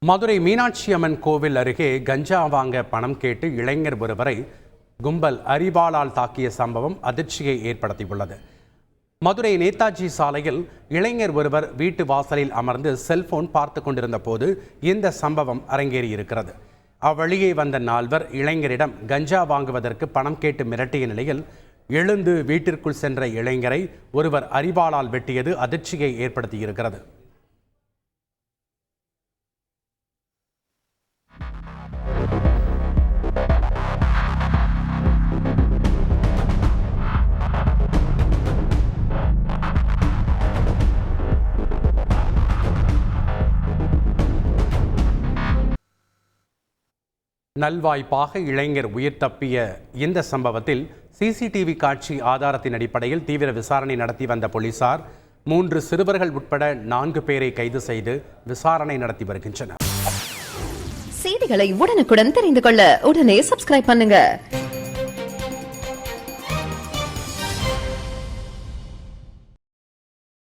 மதுரை மீனாட்சி அம்மன் கோவில் அருகே கஞ்சா வாங்க பணம் கேட்டு இளைஞர் ஒருவரை கும்பல் அரிவாளால் தாக்கிய சம்பவம் அதிர்ச்சியை ஏற்படுத்தியுள்ளது. மதுரை நேதாஜி சாலையில் இளைஞர் ஒருவர் வீட்டு வாசலில் அமர்ந்து செல்போன் பார்த்து கொண்டிருந்த போது இந்த சம்பவம் அரங்கேறியிருக்கிறது. அவ்வழியே வந்த 4 இளைஞரிடம் கஞ்சா வாங்குவதற்கு பணம் கேட்டு மிரட்டிய நிலையில் எழுந்து வீட்டிற்குள் சென்ற இளைஞரை ஒருவர் அரிவாளால் வெட்டியது அதிர்ச்சியை ஏற்படுத்தியிருக்கிறது. நல்வாய்ப்பாக இளைஞர் உயிர் தப்பிய இந்த சம்பவத்தில் சிசிடிவி காட்சி ஆதாரத்தின் அடிப்படையில் தீவிர விசாரணை நடத்தி வந்த போலீசார் 3 சிறுவர்கள் உட்பட 4 பேரை கைது செய்து விசாரணை நடத்தி வருகின்றனர். செய்திகளை உடனுக்குடன் தெரிந்து கொள்ள உடனே சப்ஸ்கிரைப் பண்ணுங்க.